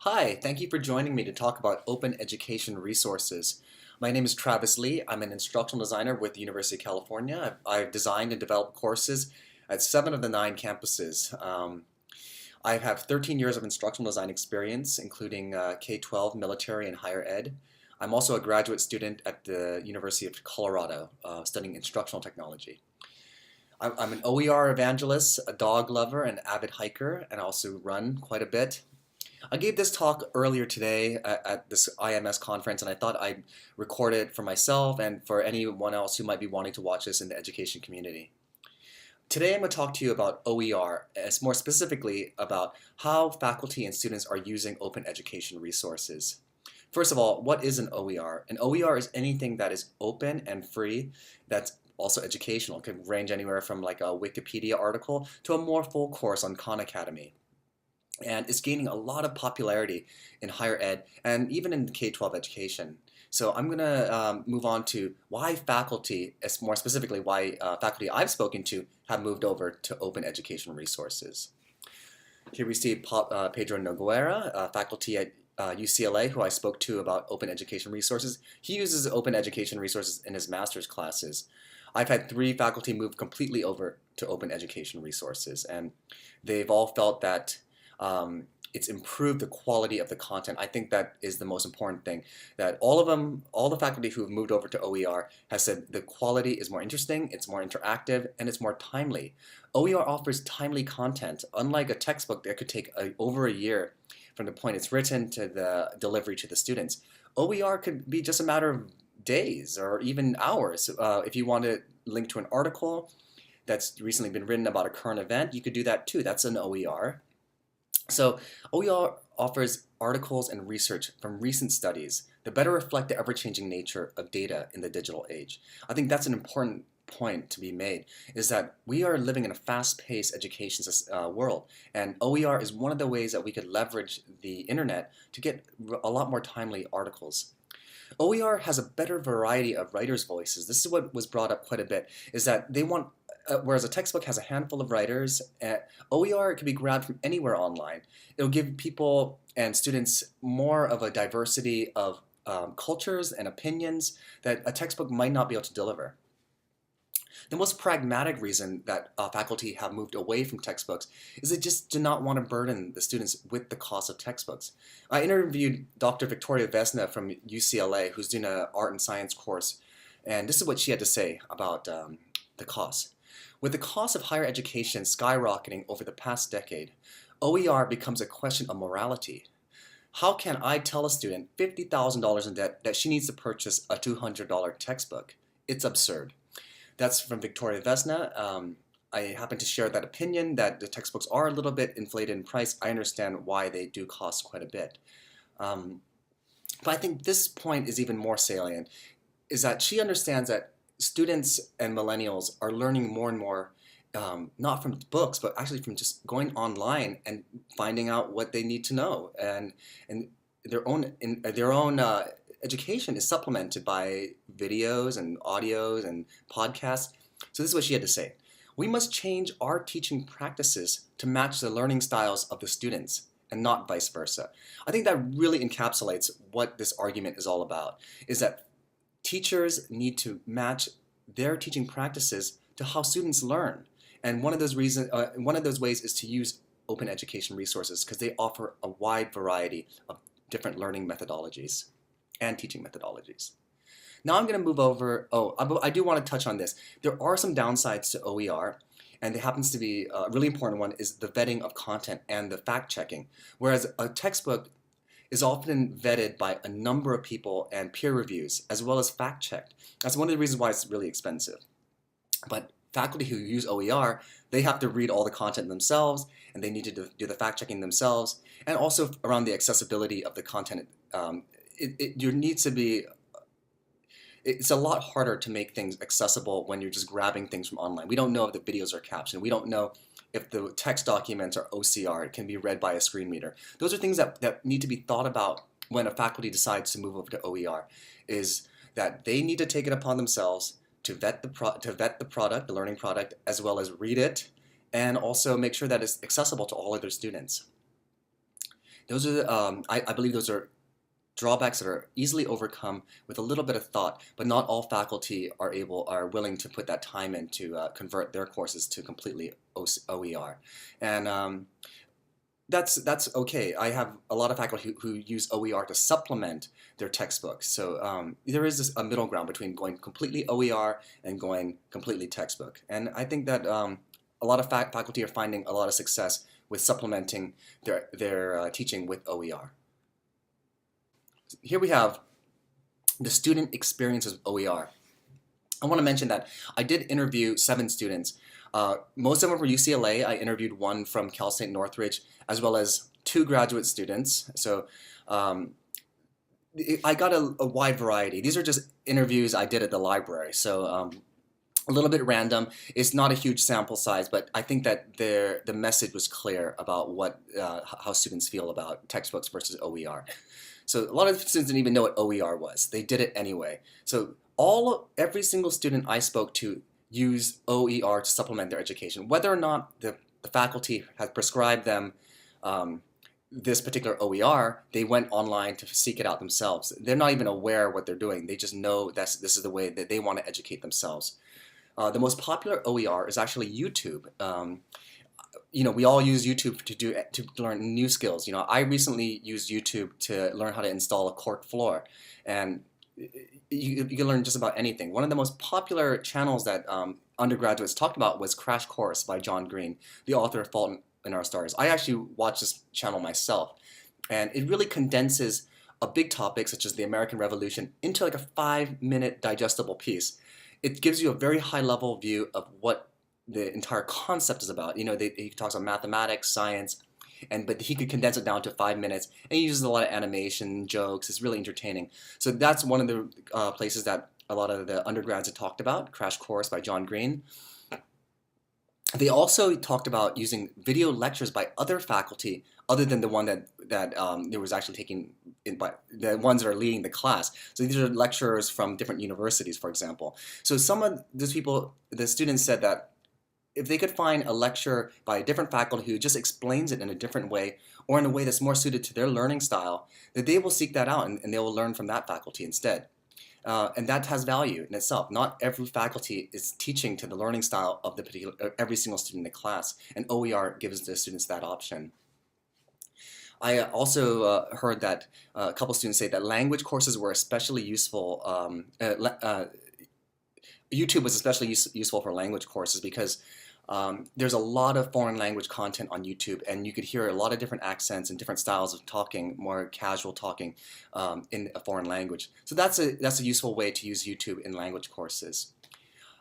Hi, thank you for joining me to talk about open education resources. My name is Travis Lee. I'm an instructional designer with the University of California. I've designed and developed courses at 7 of the 9 campuses. I have 13 years of instructional design experience, including K-12, military, and higher ed. I'm also a graduate student at the University of Colorado, studying instructional technology. I'm an OER evangelist, a dog lover, and avid hiker, and I also run quite a bit. I gave this talk earlier today at this IMS conference, and I thought I'd record it for myself and for anyone else who might be wanting to watch this in the education community. Today I'm going to talk to you about OER, as more specifically about how faculty and students are using open education resources. First of all, what is an OER? An OER is anything that is open and free that's also educational. It can range anywhere from like a Wikipedia article to a more full course on Khan Academy. And it's gaining a lot of popularity in higher ed and even in K-12 education. So I'm going to move on to why faculty, more specifically why faculty I've spoken to, have moved over to open education resources. Here we see Pedro Noguera, faculty at UCLA, who I spoke to about open education resources. He uses open education resources in his master's classes. I've had 3 faculty move completely over to open education resources, and they've all felt that it's improved the quality of the content. I think that is the most important thing, that all the faculty who have moved over to OER has said the quality is more interesting, it's more interactive, and it's more timely. OER offers timely content, unlike a textbook that could take over a year from the point it's written to the delivery to the students. OER could be just a matter of days or even hours. If you want to link to an article that's recently been written about a current event, you could do that too. That's an OER. So OER offers articles and research from recent studies that better reflect the ever-changing nature of data in the digital age. I think that's an important point to be made, is that we are living in a fast-paced education world, and OER is one of the ways that we could leverage the internet to get a lot more timely articles. OER has a better variety of writers' voices. This is what was brought up quite a bit, is that they want whereas a textbook has a handful of writers, OER can be grabbed from anywhere online. It'll give people and students more of a diversity of cultures and opinions that a textbook might not be able to deliver. The most pragmatic reason that faculty have moved away from textbooks is they just do not want to burden the students with the cost of textbooks. I interviewed Dr. Victoria Vesna from UCLA, who's doing an art and science course, and this is what she had to say about the cost. With the cost of higher education skyrocketing over the past decade, OER becomes a question of morality. How can I tell a student $50,000 in debt that she needs to purchase a $200 textbook? It's absurd. That's from Victoria Vesna. I happen to share that opinion that the textbooks are a little bit inflated in price. I understand why they do cost quite a bit. But I think this point is even more salient, is that she understands that students and millennials are learning more and more, not from books, but actually from just going online and finding out what they need to know. And their own education is supplemented by videos and audios and podcasts. So this is what she had to say. We must change our teaching practices to match the learning styles of the students and not vice versa. I think that really encapsulates what this argument is all about, is that teachers need to match their teaching practices to how students learn. And one of those ways is to use open education resources, because they offer a wide variety of different learning methodologies and teaching methodologies. Now I'm going to move over. I do want to touch on this. There are some downsides to OER, and there happens to be a really important one, is the vetting of content and the fact checking. Whereas a textbook is often vetted by a number of people and peer reviews, as well as fact-checked. That's one of the reasons why it's really expensive. But faculty who use OER, they have to read all the content themselves, and they need to do the fact-checking themselves, and also around the accessibility of the content. It's a lot harder to make things accessible when you're just grabbing things from online. We don't know if the videos are captioned. We don't know if the text documents are OCR. It can be read by a screen reader. Those are things that need to be thought about when a faculty decides to move over to OER, is that they need to take it upon themselves to vet the product, the learning product, as well as read it, and also make sure that it's accessible to all of their students. Those are, I believe those are drawbacks that are easily overcome with a little bit of thought, but not all faculty are willing to put that time in to convert their courses to completely OER. And that's okay. I have a lot of faculty who use OER to supplement their textbooks. So there is a middle ground between going completely OER and going completely textbook. And I think that a lot of faculty are finding a lot of success with supplementing their teaching with OER. Here we have the student experiences with OER. I want to mention that I did interview 7 students. Most of them were UCLA. I interviewed one from Cal State Northridge, as well as 2 graduate students. So I got a wide variety. These are just interviews I did at the library. So a little bit random. It's not a huge sample size, but I think that the message was clear about how students feel about textbooks versus OER. So a lot of students didn't even know what OER was. They did it anyway. So every single student I spoke to used OER to supplement their education. Whether or not the faculty had prescribed them this particular OER, they went online to seek it out themselves. They're not even aware of what they're doing. They just know this is the way that they want to educate themselves. The most popular OER is actually YouTube. We all use YouTube to learn new skills. I recently used YouTube to learn how to install a cork floor, and you can learn just about anything. One of the most popular channels that undergraduates talked about was Crash Course by John Green, the author of Fault in Our Stars. I actually watched this channel myself, and it really condenses a big topic such as the American Revolution into like a 5-minute digestible piece. It gives you a very high-level view of what the entire concept is about. He talks about mathematics, science, but he could condense it down to 5 minutes, and he uses a lot of animation, jokes. It's really entertaining. So that's one of the places that a lot of the undergrads had talked about, Crash Course by John Green. They also talked about using video lectures by other faculty other than the one that there was actually taking by the ones that are leading the class. So these are lecturers from different universities, for example. So some of those people, the students said that if they could find a lecture by a different faculty who just explains it in a different way or in a way that's more suited to their learning style, that they will seek that out and they will learn from that faculty instead. And that has value in itself. Not every faculty is teaching to the learning style of every single student in the class, and OER gives the students that option. I also heard that a couple students say that language courses were especially useful. YouTube was especially useful for language courses because there's a lot of foreign language content on YouTube, and you could hear a lot of different accents and different styles of talking, more casual talking in a foreign language. So that's a useful way to use YouTube in language courses.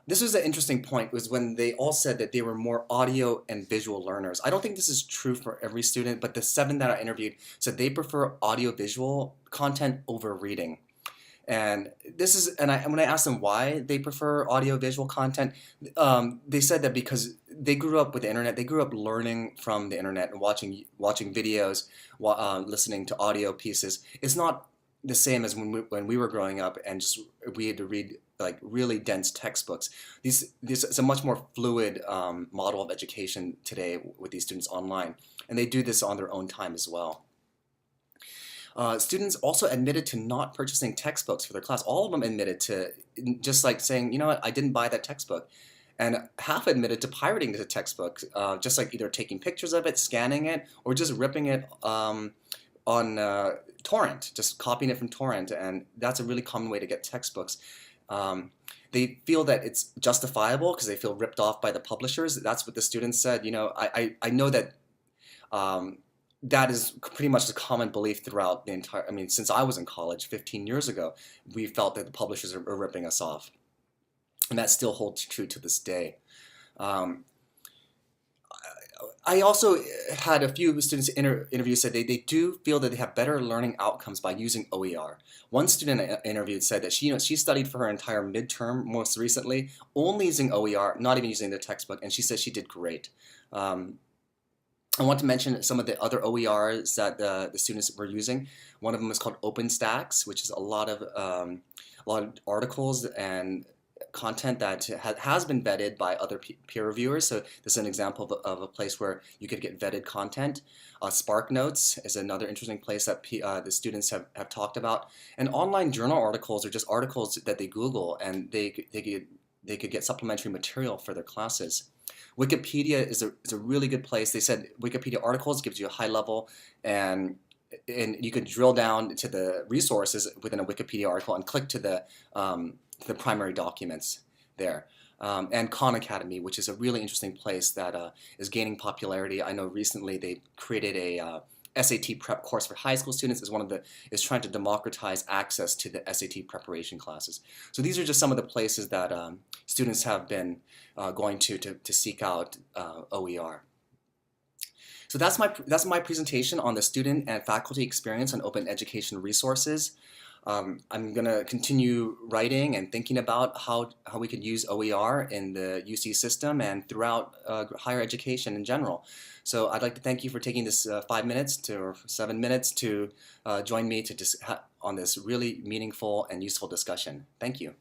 This was an interesting point, was when they all said that they were more audio and visual learners. I don't think this is true for every student, but the 7 that I interviewed said they prefer audio-visual content over reading. And when I asked them why they prefer audio-visual content, they said that because they grew up with the internet, they grew up learning from the internet and watching videos, listening to audio pieces. It's not the same as when we were growing up and we had to read like really dense textbooks. It's a much more fluid model of education today with these students online, and they do this on their own time as well. Students also admitted to not purchasing textbooks for their class. All of them admitted to just like saying, you know what, I didn't buy that textbook. And half admitted to pirating the textbook, just like either taking pictures of it, scanning it, or just ripping it on torrent, just copying it from torrent. And that's a really common way to get textbooks. They feel that it's justifiable because they feel ripped off by the publishers. That's what the students said. I know that that is pretty much the common belief throughout the entire, since I was in college 15 years ago, we felt that the publishers are ripping us off. And that still holds true to this day. I also had a few students interview said they do feel that they have better learning outcomes by using OER. One student I interviewed said that she studied for her entire midterm most recently, only using OER, not even using the textbook, and she said she did great. I want to mention some of the other OERs that the students were using. One of them is called OpenStax, which is a lot of articles and content that has been vetted by other peer reviewers. So this is an example of a place where you could get vetted content. Spark Notes is another interesting place that the students have talked about. And online journal articles are just articles that they Google, and they could get supplementary material for their classes. Wikipedia is a really good place. They said Wikipedia articles gives you a high level, and you can drill down to the resources within a Wikipedia article and click to the primary documents there. And Khan Academy, which is a really interesting place that is gaining popularity. I know recently they created a SAT prep course for high school students. Is trying to democratize access to the SAT preparation classes. So these are just some of the places that students have been going to seek out OER. So that's my presentation on the student and faculty experience on open education resources. I'm going to continue writing and thinking about how we could use OER in the UC system and throughout higher education in general. So I'd like to thank you for taking this 5 minutes or 7 minutes to join me on this really meaningful and useful discussion. Thank you.